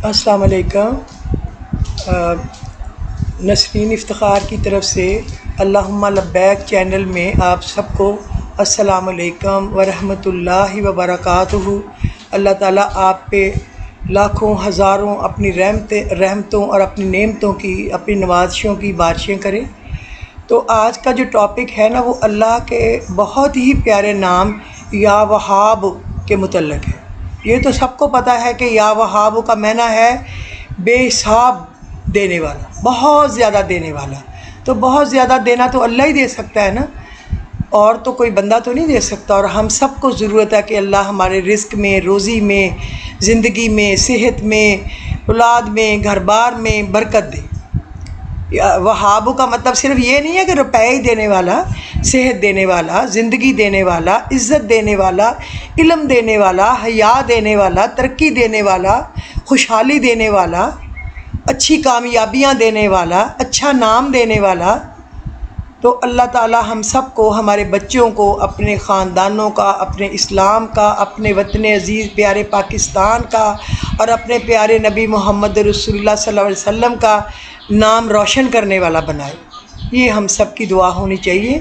السلام علیکم۔ نسرین افتخار کی طرف سے اللہم لبیک چینل میں آپ سب کو السلام علیکم ورحمۃ اللہ وبرکاتہ۔ اللہ تعالیٰ آپ پہ لاکھوں ہزاروں اپنی رحمتوں اور اپنی نعمتوں کی، اپنی نوازشوں کی بارشیں کرے۔ تو آج کا جو ٹاپک ہے نا، وہ اللہ کے بہت ہی پیارے نام یا وہاب کے متعلق ہے۔ یہ تو سب کو پتہ ہے کہ یا وہاب کا معنی ہے بے حساب دینے والا، بہت زیادہ دینے والا۔ تو بہت زیادہ دینا تو اللہ ہی دے سکتا ہے نا، اور تو کوئی بندہ تو نہیں دے سکتا۔ اور ہم سب کو ضرورت ہے کہ اللہ ہمارے رزق میں، روزی میں، زندگی میں، صحت میں، اولاد میں، گھر بار میں برکت دے۔ وہاب کا مطلب صرف یہ نہیں ہے کہ روپے ہی دینے والا، صحت دینے والا، زندگی دینے والا، عزت دینے والا، علم دینے والا، حیا دینے والا، ترقی دینے والا، خوشحالی دینے والا، اچھی کامیابیاں دینے والا، اچھا نام دینے والا۔ تو اللہ تعالی ہم سب کو، ہمارے بچوں کو، اپنے خاندانوں کا، اپنے اسلام کا، اپنے وطن عزیز پیارے پاکستان کا، اور اپنے پیارے نبی محمد رسول اللہ صلی اللہ علیہ وسلم کا نام روشن کرنے والا بنائے۔ یہ ہم سب کی دعا ہونی چاہیے۔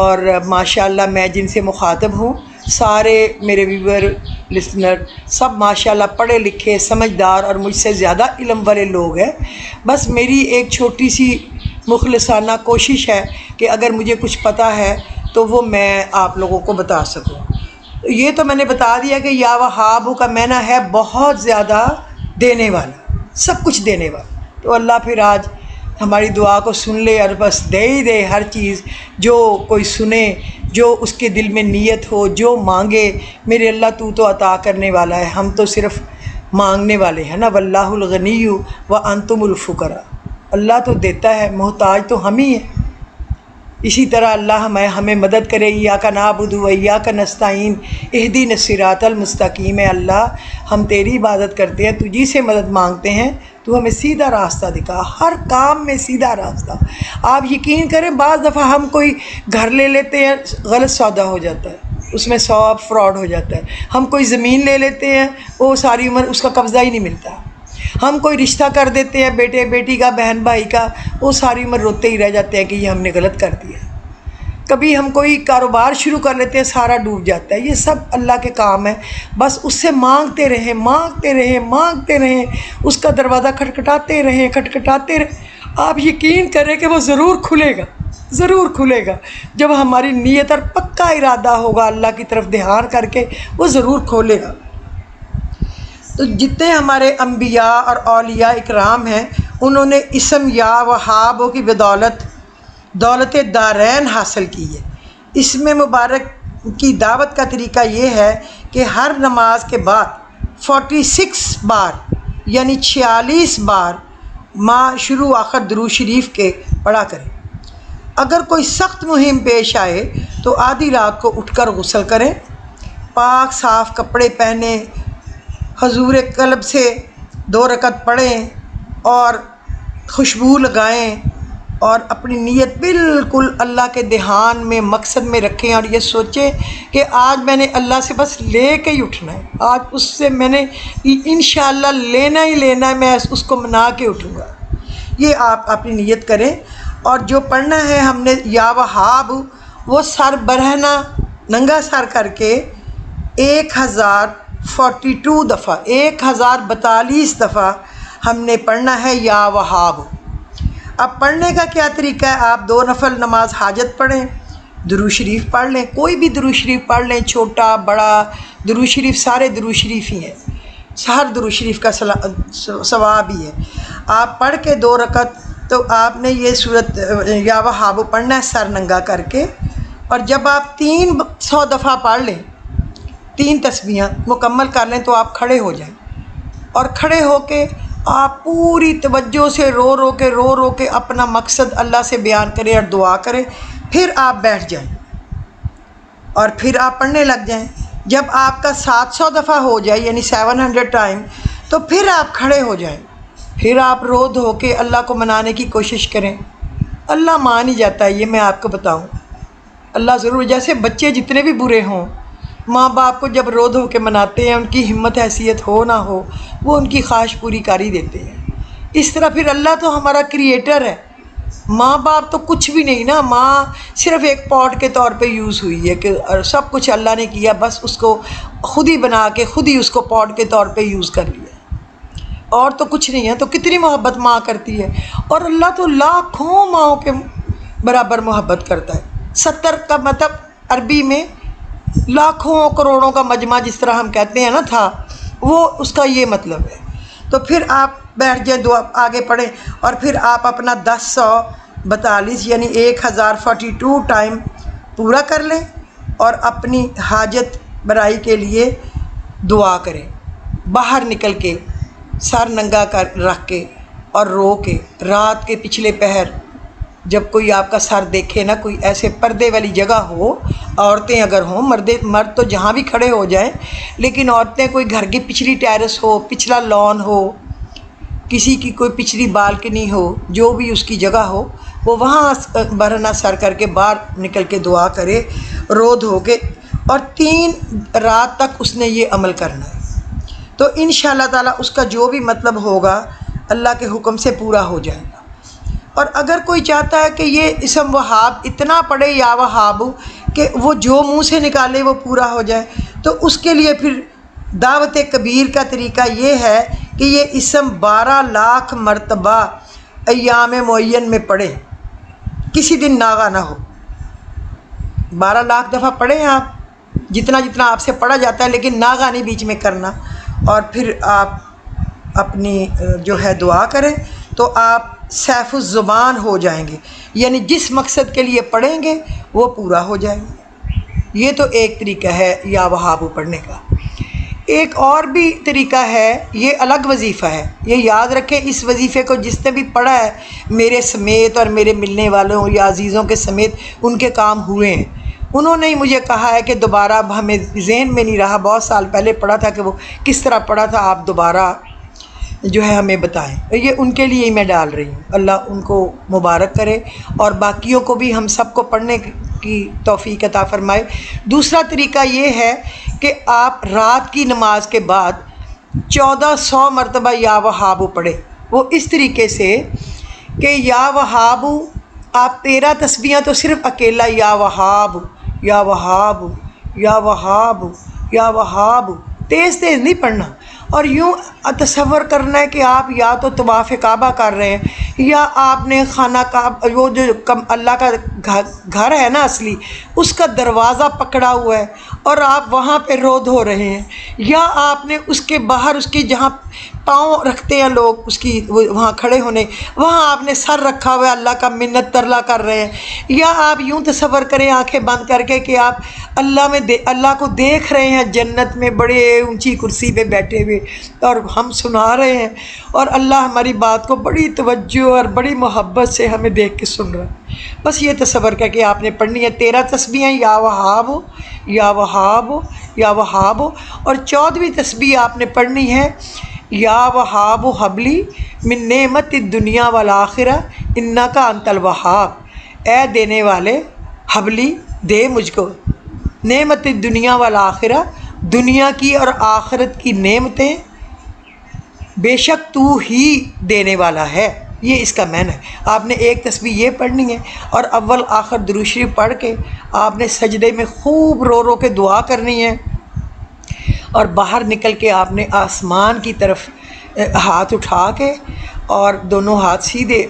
اور ماشاءاللہ میں جن سے مخاطب ہوں، سارے میرے ویور، لسنر، سب ماشاءاللہ پڑھے لکھے، سمجھدار اور مجھ سے زیادہ علم والے لوگ ہیں۔ بس میری ایک چھوٹی سی مخلصانہ کوشش ہے کہ اگر مجھے کچھ پتہ ہے تو وہ میں آپ لوگوں کو بتا سکوں۔ یہ تو میں نے بتا دیا کہ یا وہاب کا معنی ہے بہت زیادہ دینے والا، سب کچھ دینے والا۔ تو اللہ پھر آج ہماری دعا کو سن لے، اور بس دے ہی دے ہر چیز، جو کوئی سنے، جو اس کے دل میں نیت ہو، جو مانگے۔ میرے اللہ تو عطا کرنے والا ہے، ہم تو صرف مانگنے والے ہیں نا۔ واللہ الغنی وانتم الفقراء۔ اللہ تو دیتا ہے، محتاج تو ہم ہی ہیں۔ اسی طرح اللہ ہمیں مدد کرے۔ ایاک نعبد و ایاک نستعین اہدنا الصراط المستقیم۔ اللہ ہم تیری عبادت کرتے ہیں، تجھی سے مدد مانگتے ہیں، تو ہمیں سیدھا راستہ دکھا، ہر کام میں سیدھا راستہ۔ آپ یقین کریں، بعض دفعہ ہم کوئی گھر لے لیتے ہیں، غلط سودا ہو جاتا ہے، اس میں 100 فراڈ ہو جاتا ہے۔ ہم کوئی زمین لے لیتے ہیں، وہ ساری عمر اس کا قبضہ ہی نہیں ملتا۔ ہم کوئی رشتہ کر دیتے ہیں، بیٹے بیٹی کا، بہن بھائی کا، وہ ساری عمر روتے ہی رہ جاتے ہیں کہ یہ ہم نے غلط کر دیا۔ کبھی ہم کوئی کاروبار شروع کر لیتے ہیں، سارا ڈوب جاتا ہے۔ یہ سب اللہ کے کام ہے، بس اس سے مانگتے رہیں، مانگتے رہیں، مانگتے رہیں، اس کا دروازہ کھٹکھٹاتے رہیں، کھٹکھٹاتے رہیں۔ آپ یقین کریں کہ وہ ضرور کھلے گا، ضرور کھلے گا۔ جب ہماری نیت اور پکا ارادہ ہوگا اللہ کی طرف دھیان کر کے، وہ ضرور کھولے گا۔ تو جتنے ہمارے انبیاء اور اولیاء اکرام ہیں، انہوں نے اسم یا وہاب کی بدولت دولت دارین حاصل کی ہے۔ اس میں مبارک کی دعوت کا طریقہ یہ ہے کہ ہر نماز کے بعد 46 بار یعنی 46 بار شروع آخر درود شریف کے پڑھا کریں۔ اگر کوئی سخت مہم پیش آئے تو آدھی رات کو اٹھ کر غسل کریں، پاک صاف کپڑے پہنیں، حضور قلب سے 2 رکعت پڑھیں اور خوشبو لگائیں، اور اپنی نیت بالکل اللہ کے دھیان میں، مقصد میں رکھیں، اور یہ سوچیں کہ آج میں نے اللہ سے بس لے کے ہی اٹھنا ہے، آج اس سے میں نے انشاءاللہ لینا ہی لینا ہے، میں اس کو منا کے اٹھوں گا۔ یہ آپ اپنی نیت کریں۔ اور جو پڑھنا ہے ہم نے یا وہاب، وہ سر برہنہ ننگا سر کر کے 1042 دفعہ، 1042 دفعہ ہم نے پڑھنا ہے یا وہاب۔ اب پڑھنے کا کیا طریقہ ہے؟ آپ 2 نفل نماز حاجت پڑھیں، درود شریف پڑھ لیں، کوئی بھی درود شریف پڑھ لیں، چھوٹا بڑا درود شریف، سارے درود شریف ہی ہیں، ہر درود شریف کا ثواب ہی ہے۔ آپ پڑھ کے 2 رکعت، تو آپ نے یہ سورت یا وہاب پڑھنا ہے سر ننگا کر کے۔ اور جب آپ 300 دفعہ پڑھ لیں، 3 تسبیحاں مکمل کر لیں، تو آپ کھڑے ہو جائیں، اور کھڑے ہو کے آپ پوری توجہ سے رو کے اپنا مقصد اللہ سے بیان کریں اور دعا کریں۔ پھر آپ بیٹھ جائیں اور پھر آپ پڑھنے لگ جائیں۔ جب آپ کا 700 دفعہ ہو جائے یعنی 700 ٹائم، تو پھر آپ کھڑے ہو جائیں، پھر آپ رو دھو کے اللہ کو منانے کی کوشش کریں۔ اللہ مان ہی جاتا ہے، یہ میں آپ کو بتاؤں۔ اللہ ضرور، جیسے بچے جتنے بھی برے ہوں، ماں باپ کو جب رو دھو کے مناتے ہیں، ان کی ہمت حیثیت ہو نہ ہو، وہ ان کی خواہش پوری کر ہی دیتے ہیں۔ اس طرح پھر اللہ تو ہمارا کریٹر ہے، ماں باپ تو کچھ بھی نہیں نا، ماں صرف ایک پاٹ کے طور پہ یوز ہوئی ہے کہ سب کچھ اللہ نے کیا، بس اس کو خود ہی بنا کے خود ہی اس کو پاٹ کے طور پہ یوز کر لیا، اور تو کچھ نہیں ہے۔ تو کتنی محبت ماں کرتی ہے، اور اللہ تو لاکھوں ماؤں کے برابر محبت کرتا ہے۔ 70 کا مطلب عربی میں لاکھوں کروڑوں کا مجمع جس طرح ہم کہتے ہیں نا تھا، وہ اس کا یہ مطلب ہے۔ تو پھر آپ بیٹھ جائیں، دعا آگے پڑھیں، اور پھر آپ اپنا 1042 یعنی 1042 ٹائم پورا کر لیں، اور اپنی حاجت برائی کے لیے دعا کریں، باہر نکل کے سر ننگا کر رکھ کے اور رو کے، رات کے پچھلے پہر جب کوئی آپ کا سر دیکھے نا، کوئی ایسے پردے والی جگہ ہو، عورتیں اگر ہوں، مرد تو جہاں بھی کھڑے ہو جائیں، لیکن عورتیں کوئی گھر کی پچھلی ٹیرس ہو، پچھلا لان ہو، کسی کی کوئی پچھلی بالکنی ہو، جو بھی اس کی جگہ ہو، وہ وہاں برہنہ سر کر کے باہر نکل کے دعا کرے، رو دھو کے، اور 3 رات تک اس نے یہ عمل کرنا ہے۔ تو انشاءاللہ تعالیٰ اس کا جو بھی مطلب ہوگا اللہ کے حکم سے پورا ہو جائے گا۔ اور اگر کوئی چاہتا ہے کہ یہ اسم وہاب اتنا پڑھے یا وہاب کہ وہ جو منہ سے نکالے وہ پورا ہو جائے، تو اس کے لیے پھر دعوت کبیر کا طریقہ یہ ہے کہ یہ اسم 12 لاکھ مرتبہ ایام معین میں پڑھیں، کسی دن ناغہ نہ ہو۔ 12 لاکھ دفعہ پڑھیں آپ، جتنا جتنا آپ سے پڑھا جاتا ہے، لیکن ناغہ نہیں بیچ میں کرنا۔ اور پھر آپ اپنی جو ہے دعا کریں، تو آپ سیف الزبان ہو جائیں گے، یعنی جس مقصد کے لیے پڑھیں گے وہ پورا ہو جائے گا۔ یہ تو ایک طریقہ ہے یا وہاب پڑھنے کا۔ ایک اور بھی طریقہ ہے، یہ الگ وظیفہ ہے، یہ یاد رکھیں، اس وظیفے کو جس نے بھی پڑھا ہے میرے سمیت اور میرے ملنے والوں یا عزیزوں کے سمیت، ان کے کام ہوئے ہیں۔ انہوں نے ہی مجھے کہا ہے کہ دوبارہ، اب ہمیں ذہن میں نہیں رہا، بہت سال پہلے پڑھا تھا کہ وہ کس طرح پڑھا تھا، آپ دوبارہ جو ہے ہمیں بتائیں۔ یہ ان کے لیے ہی میں ڈال رہی ہوں، اللہ ان کو مبارک کرے، اور باقیوں کو بھی ہم سب کو پڑھنے کی توفیق عطا فرمائے۔ دوسرا طریقہ یہ ہے کہ آپ رات کی نماز کے بعد 1400 مرتبہ یا وہاب پڑھیں، وہ اس طریقے سے کہ یا وہاب، آپ 13 تسبیحاں تو صرف اکیلا یا وہاب یا وہاب یا وہاب یا وہاب، تیز تیز نہیں پڑھنا، اور یوں تصور کرنا ہے کہ آپ یا تو طواف کعبہ کر رہے ہیں، یا آپ نے خانہ کعبہ، وہ جو اللہ کا گھر ہے نا اصلی، اس کا دروازہ پکڑا ہوا ہے اور آپ وہاں پہ رو دھو رہے ہیں، یا آپ نے اس کے باہر، اس کی جہاں پاؤں رکھتے ہیں لوگ، اس کی وہاں کھڑے ہونے، وہاں آپ نے سر رکھا ہوا ہے، اللہ کا منت ترلا کر رہے ہیں، یا آپ یوں تصور کریں آنکھیں بند کر کے کہ آپ اللہ کو دیکھ رہے ہیں جنت میں بڑے اونچی کرسی پہ بیٹھے ہوئے، اور ہم سنا رہے ہیں، اور اللہ ہماری بات کو بڑی توجہ اور بڑی محبت سے ہمیں دیکھ کے سن رہا ہے۔ بس یہ تصور کر کے آپ نے پڑھنی ہے 13 تسبیحیں یا وہاب یا وہاب یا وہاب، اور 14ویں تسبیح آپ نے پڑھنی ہے یا وہاب حبلی من نعمت الدنیا والآخرہ انک انت الوہاب، اے دینے والے حبلی، دے مجھ کو نعمت الدنیا والآخرہ، دنیا کی اور آخرت کی نعمتیں، بے شک تو ہی دینے والا ہے۔ یہ اس کا معنی ہے۔ آپ نے ایک تسبیح یہ پڑھنی ہے، اور اول آخر درود شریف پڑھ کے آپ نے سجدے میں خوب رو رو کے دعا کرنی ہے، اور باہر نکل کے آپ نے آسمان کی طرف ہاتھ اٹھا کے، اور دونوں ہاتھ سیدھے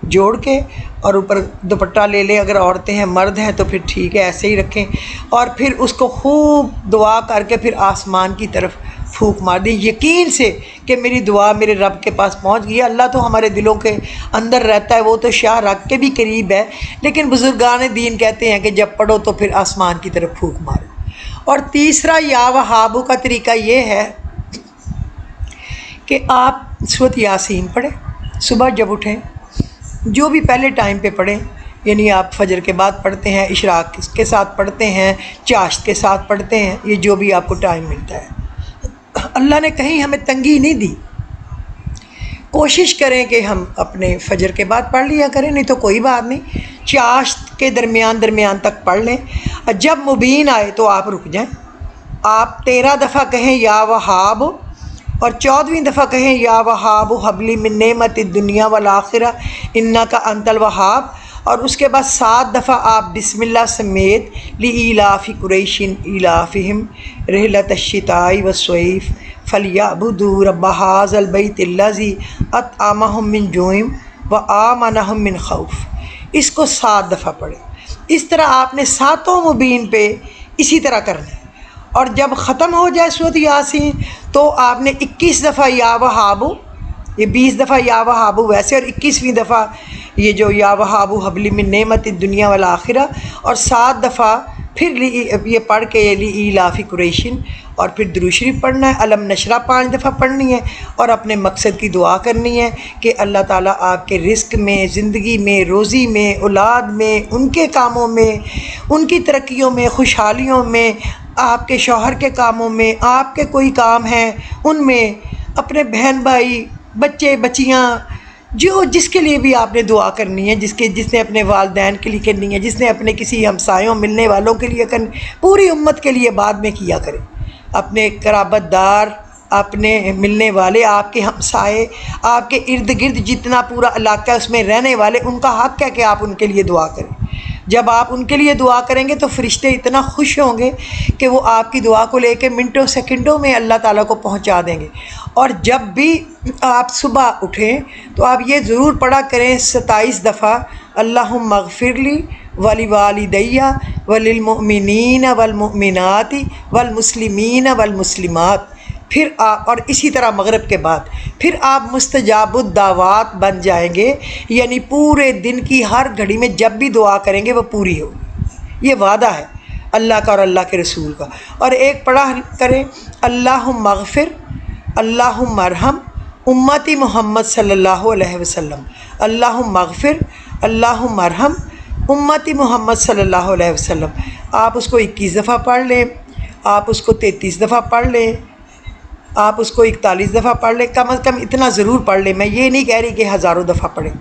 جوڑ کے، اور اوپر دوپٹہ لے لیں، اگر عورتیں ہیں، مرد ہیں تو پھر ٹھیک ہے ایسے ہی رکھیں، اور پھر اس کو خوب دعا کر کے پھر آسمان کی طرف پھونک مار دیں، یقین سے کہ میری دعا میرے رب کے پاس پہنچ گئی ہے۔ اللہ تو ہمارے دلوں کے اندر رہتا ہے، وہ تو شاہ رگ کے بھی قریب ہے، لیکن بزرگان دین کہتے ہیں کہ جب پڑھو تو پھر آسمان کی طرف پھونک مارو۔ اور تیسرا یا وہاب کا طریقہ یہ ہے کہ آپ سورۃ یاسین پڑھیں، صبح جب اٹھیں، جو بھی پہلے ٹائم پہ پڑھیں، یعنی آپ فجر کے بعد پڑھتے ہیں، اشراق کے ساتھ پڑھتے ہیں، چاشت کے ساتھ پڑھتے ہیں، یہ جو بھی آپ کو ٹائم ملتا ہے۔ اللہ نے کہیں ہمیں تنگی نہیں دی، کوشش کریں کہ ہم اپنے فجر کے بعد پڑھ لیا کریں، نہیں تو کوئی بات نہیں، چاشت کے درمیان تک پڑھ لیں۔ اور جب مبین آئے تو آپ رک جائیں، آپ 13 دفعہ کہیں یا وہاب، اور 14ویں دفعہ کہیں یا وہاب حبلی من نعمت الدنیا والآخرہ انک انت الوہاب، اور اس کے بعد 7 دفعہ آپ بسم اللہ سمیت لإیلاف قریش ایلافہم رحلۃ الشتاء والصیف فلیعبدوا رب ھذا البیت الذی اطعمہم من جوع وآمنہم من خوف، اس کو 7 دفعہ پڑھیں۔ اس طرح آپ نے 7 مبین پہ اسی طرح کرنا ہے، اور جب ختم ہو جائے سورۃ یاسین تو آپ نے 21 دفعہ یا وہاب، یہ 20 دفعہ یا وہاب ویسے، اور 21ویں دفعہ یہ جو یا وہاب حبلی من نعمت الدنیا والآخرہ، اور 7 دفعہ پھر یہ پڑھ کے لإیلاف قریشن، اور پھر درود شریف پڑھنا ہے، علم نشرح 5 دفعہ پڑھنی ہے، اور اپنے مقصد کی دعا کرنی ہے کہ اللہ تعالیٰ آپ کے رزق میں، زندگی میں، روزی میں، اولاد میں، ان کے کاموں میں، ان کی ترقیوں میں، خوشحالیوں میں، آپ کے شوہر کے کاموں میں، آپ کے کوئی کام ہیں ان میں، اپنے بہن بھائی، بچے بچیاں، جس کے لیے بھی آپ نے دعا کرنی ہے، جس نے اپنے والدین کے لیے کرنی ہے، جس نے اپنے کسی ہمسایوں ملنے والوں کے لیے کرنی، پوری امت کے لیے بعد میں کیا کریں، اپنے قرابت دار، اپنے ملنے والے، آپ کے ہمسائے، آپ کے ارد گرد جتنا پورا علاقہ ہے اس میں رہنے والے، ان کا حق ہے کہ آپ ان کے لیے دعا کریں۔ جب آپ ان کے لیے دعا کریں گے تو فرشتے اتنا خوش ہوں گے کہ وہ آپ کی دعا کو لے کے منٹوں سیکنڈوں میں اللہ تعالیٰ کو پہنچا دیں گے۔ اور جب بھی آپ صبح اٹھیں تو آپ یہ ضرور پڑھا کریں 27 دفعہ اللہم اغفر لی ولوالدی وللمؤمنین والمؤمنات والمسلمین والمسلمات، پھر آپ، اور اسی طرح مغرب کے بعد، پھر آپ مستجاب الدعوات بن جائیں گے، یعنی پورے دن کی ہر گھڑی میں جب بھی دعا کریں گے وہ پوری ہوگی، یہ وعدہ ہے اللہ کا اور اللہ کے رسول کا۔ اور ایک پڑھا کریں اللہم اغفر اللہم ارحم امتی محمد صلی اللہ علیہ وسلم، اللہم اغفر اللہم ارحم امتی محمد صلی اللہ علیہ وسلم۔ آپ اس کو 21 دفعہ پڑھ لیں، آپ اس کو 33 دفعہ پڑھ لیں، آپ اس کو 41 دفعہ پڑھ لیں، کم از کم اتنا ضرور پڑھ لیں، میں یہ نہیں کہہ رہی کہ ہزاروں دفعہ پڑھیں۔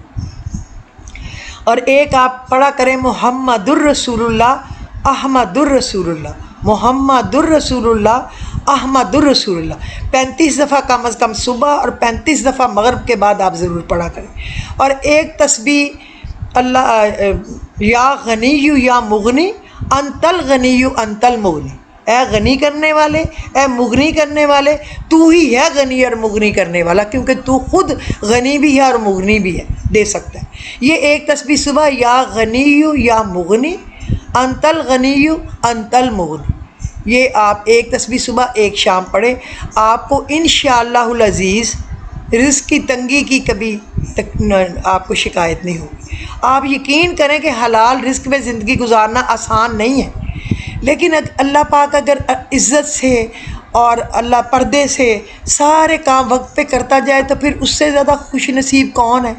اور ایک آپ پڑھا کریں محمد الرسول اللہ احمد الرسول اللہ، محمد الرسول اللہ احمد الرسول اللہ، 35 دفعہ کم از کم صبح اور 35 دفعہ مغرب کے بعد آپ ضرور پڑھا کریں۔ اور ایک تسبیح اللہ یا غنی یا مغنی انت الغنی انت المغنی، اے غنی کرنے والے، اے مغنی کرنے والے، تو ہی ہے غنی اور مغنی کرنے والا، کیونکہ تو خود غنی بھی ہے اور مغنی بھی ہے، دے سکتا ہے۔ یہ ایک تسبیح صبح یا غنی یا مغنی انت الغنی انت المغنی، یہ آپ ایک تسبیح صبح ایک شام پڑھیں، آپ کو انشاءاللہ العزیز رزق کی تنگی کی کبھی آپ کو شکایت نہیں ہوگی۔ آپ یقین کریں کہ حلال رزق میں زندگی گزارنا آسان نہیں ہے، لیکن اللہ پاک اگر عزت سے اور اللہ پردے سے سارے کام وقت پہ کرتا جائے تو پھر اس سے زیادہ خوش نصیب کون ہے؟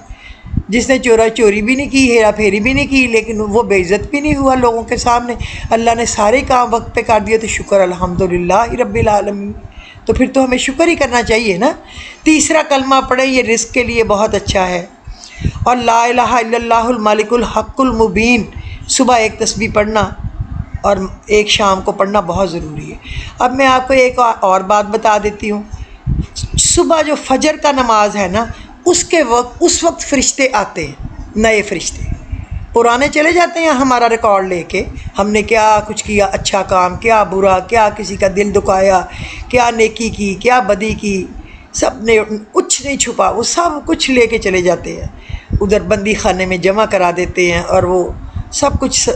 جس نے چوری بھی نہیں کی، ہیرا پھیری بھی نہیں کی، لیکن وہ بے عزت بھی نہیں ہوا لوگوں کے سامنے، اللہ نے سارے کام وقت پہ کر دیے، تو شکر الحمدللہ رب العالمین، تو پھر تو ہمیں شکر ہی کرنا چاہیے نا۔ تیسرا کلمہ پڑھیں، یہ رزق کے لیے بہت اچھا ہے۔ اور لا الہ الا اللہ الملک الحق المبین صبح ایک تسبیح پڑھنا اور ایک شام کو پڑھنا بہت ضروری ہے۔ اب میں آپ کو ایک اور بات بتا دیتی ہوں، صبح جو فجر کا نماز ہے نا، اس وقت فرشتے آتے ہیں، نئے فرشتے، پرانے چلے جاتے ہیں ہمارا ریکارڈ لے کے، ہم نے کیا کچھ کیا، اچھا کام کیا، برا کیا، کسی کا دل دکھایا، کیا نیکی کی، کیا بدی کی، سب نے کچھ نہیں چھپا، وہ سب کچھ لے کے چلے جاتے ہیں، ادھر بندی خانے میں جمع کرا دیتے ہیں، اور وہ سب کچھ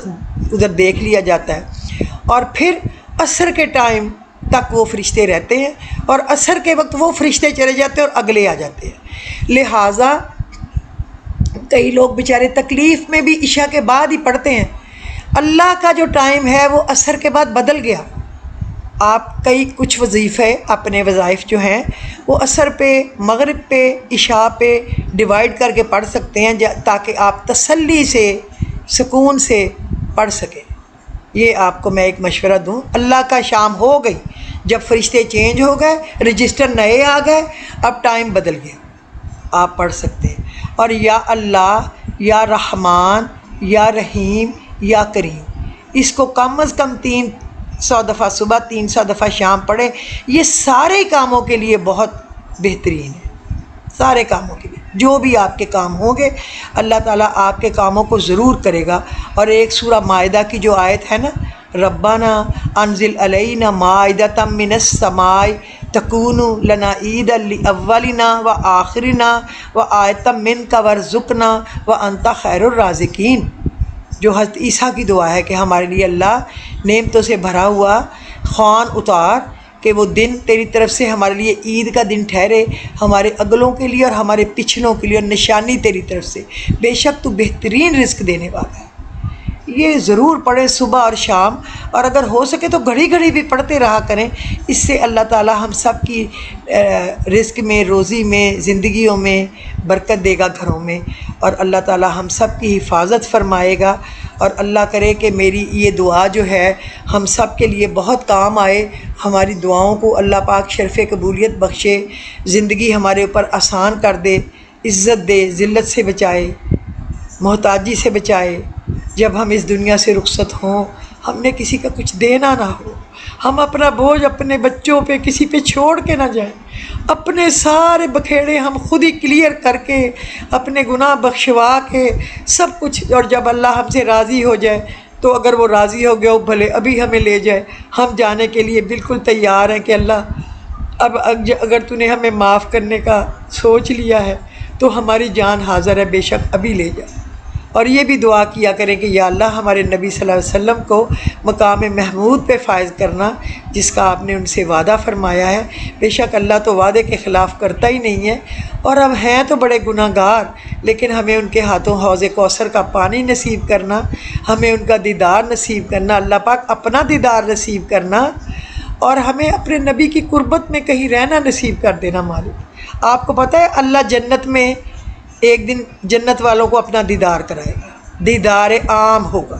ادھر دیکھ لیا جاتا ہے۔ اور پھر عصر کے ٹائم تک وہ فرشتے رہتے ہیں، اور عصر کے وقت وہ فرشتے چلے جاتے ہیں اور اگلے آ جاتے ہیں۔ لہٰذا کئی لوگ بیچارے تکلیف میں بھی عشاء کے بعد ہی پڑھتے ہیں، اللہ کا جو ٹائم ہے وہ عصر کے بعد بدل گیا۔ آپ کچھ وظیفے اپنے وظائف جو ہیں وہ عصر پہ، مغرب پہ، عشاء پہ ڈیوائیڈ کر کے پڑھ سکتے ہیں، تاکہ آپ تسلی سے، سکون سے پڑھ سکیں۔ یہ آپ کو میں ایک مشورہ دوں، اللہ کا شام ہو گئی، جب فرشتے چینج ہو گئے، رجسٹر نئے آ گئے، اب ٹائم بدل گیا، آپ پڑھ سکتے ہیں۔ اور یا اللہ، یا رحمان، یا رحیم، یا کریم، اس کو کم از کم 300 دفعہ صبح 300 دفعہ شام پڑھیں. یہ سارے کاموں کے لیے بہت بہترین ہے، سارے کاموں کے لیے. جو بھی آپ کے کام ہوں گے اللہ تعالیٰ آپ کے کاموں کو ضرور کرے گا. اور ایک سورہ مائدہ کی جو آیت ہے نا، ربنا انزل علینا مائدۃ من السماء تکون لنا عیدا لاولنا وآخرنا وآیۃ منک وارزقنا وانت خیر الرازقین، جو حضرت عیسیٰ کی دعا ہے کہ ہمارے لیے اللہ نعمتوں سے بھرا ہوا خوان اتار، کہ وہ دن تیری طرف سے ہمارے لیے عید کا دن ٹھہرے، ہمارے اگلوں کے لیے اور ہمارے پچھلوں کے لیے، اور نشانی تیری طرف سے. بے شک تو بہترین رزق دینے والا ہے. یہ ضرور پڑھیں صبح اور شام، اور اگر ہو سکے تو گھڑی گھڑی بھی پڑھتے رہا کریں. اس سے اللہ تعالیٰ ہم سب کی رزق میں، روزی میں، زندگیوں میں برکت دے گا گھروں میں، اور اللہ تعالیٰ ہم سب کی حفاظت فرمائے گا. اور اللہ کرے کہ میری یہ دعا جو ہے ہم سب کے لیے بہت کام آئے. ہماری دعاؤں کو اللہ پاک شرف قبولیت بخشے، زندگی ہمارے اوپر آسان کر دے، عزت دے، ذلت سے بچائے، محتاجی سے بچائے. جب ہم اس دنیا سے رخصت ہوں ہم نے کسی کا کچھ دینا نہ ہو، ہم اپنا بوجھ اپنے بچوں پہ کسی پہ چھوڑ کے نہ جائیں، اپنے سارے بکھیڑے ہم خود ہی کلیئر کر کے، اپنے گناہ بخشوا کے سب کچھ. اور جب اللہ ہم سے راضی ہو جائے تو اگر وہ راضی ہو گیا بھلے ابھی ہمیں لے جائے، ہم جانے کے لیے بالکل تیار ہیں کہ اللہ اب اگر تو نے ہمیں معاف کرنے کا سوچ لیا ہے تو ہماری جان حاضر ہے، بے شک ابھی لے جائے. اور یہ بھی دعا کیا کریں کہ یا اللہ ہمارے نبی صلی اللہ علیہ وسلم کو مقام محمود پہ فائز کرنا جس کا آپ نے ان سے وعدہ فرمایا ہے. بے شک اللہ تو وعدے کے خلاف کرتا ہی نہیں ہے، اور ہم ہیں تو بڑے گناہ گار، لیکن ہمیں ان کے ہاتھوں حوض کوثر کا پانی نصیب کرنا، ہمیں ان کا دیدار نصیب کرنا، اللہ پاک اپنا دیدار نصیب کرنا، اور ہمیں اپنے نبی کی قربت میں کہیں رہنا نصیب کر دینا. مالک آپ کو پتہ ہے اللہ جنت میں ایک دن جنت والوں کو اپنا دیدار کرائے گا، دیدار عام ہوگا،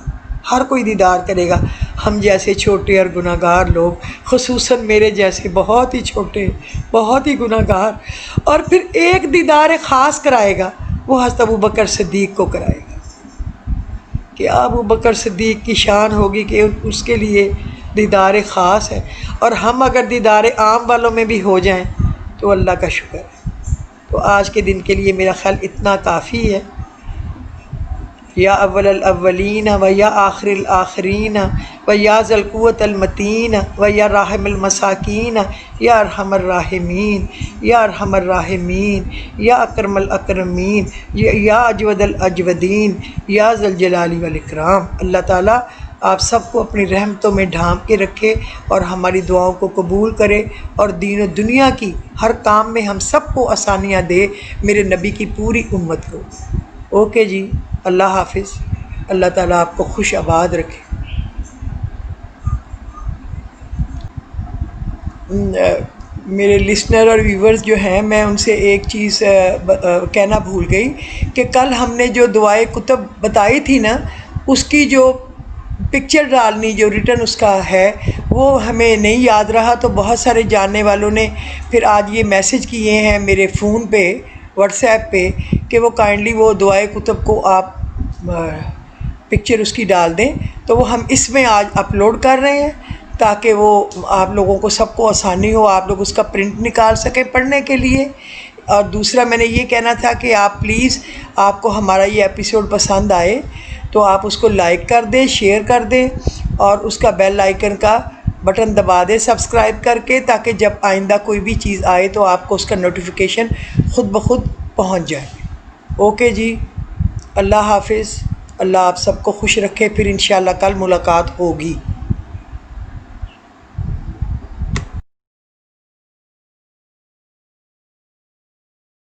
ہر کوئی دیدار کرے گا. ہم جیسے چھوٹے اور گناہ گار لوگ، خصوصاً میرے جیسے بہت ہی چھوٹے، بہت ہی گناہ گار، اور پھر ایک دیدار خاص کرائے گا، وہ حضرت ابوبکر صدیق کو کرائے گا. کہ ابوبکر صدیق کی شان ہوگی کہ اس کے لیے دیدار خاص ہے، اور ہم اگر دیدار عام والوں میں بھی ہو جائیں تو اللہ کا شکر ہے. تو آج کے دن کے لیے میرا خیال اتنا کافی ہے. یا اول الاولین و یا آخر الآخرین و یا ذی القوۃ المتین و یا راحم المساکین یا ارحم الراحمین یا ارحم الراحمین یا اکرم الاکرمین یا اجود الاجودین یا ذی الجلال والاکرام. اللہ تعالیٰ آپ سب کو اپنی رحمتوں میں ڈھانپ کے رکھے اور ہماری دعاؤں کو قبول کرے، اور دین و دنیا کی ہر کام میں ہم سب کو آسانیاں دے، میرے نبی کی پوری امت کو. اوکے جی، اللہ حافظ. اللہ تعالیٰ آپ کو خوش آباد رکھے. میرے لسنر اور ویورز جو ہیں، میں ان سے ایک چیز کہنا بھول گئی کہ کل ہم نے جو دعائے کتب بتائی تھی نا، اس کی جو پکچر ڈالنی جو ریٹن اس کا ہے وہ ہمیں نہیں یاد رہا. تو بہت سارے جاننے والوں نے پھر آج یہ میسج کیے ہیں میرے فون پہ، واٹس ایپ پہ، کہ وہ کائنڈلی وہ دعائے کتب کو آپ پکچر اس کی ڈال دیں. تو وہ ہم اس میں آج اپلوڈ کر رہے ہیں تاکہ وہ آپ لوگوں کو سب کو آسانی ہو، آپ لوگ اس کا پرنٹ نکال سکیں پڑھنے کے لیے. اور دوسرا میں نے یہ کہنا تھا کہ آپ پلیز، آپ کو ہمارا یہ ایپیسوڈ پسند آئے تو آپ اس کو لائک کر دیں، شیئر کر دیں، اور اس کا بیل آئیکن کا بٹن دبا دیں سبسکرائب کر کے، تاکہ جب آئندہ کوئی بھی چیز آئے تو آپ کو اس کا نوٹیفیکیشن خود بخود پہنچ جائے. اوکے جی، اللہ حافظ. اللہ آپ سب کو خوش رکھے. پھر انشاءاللہ کل ملاقات ہوگی.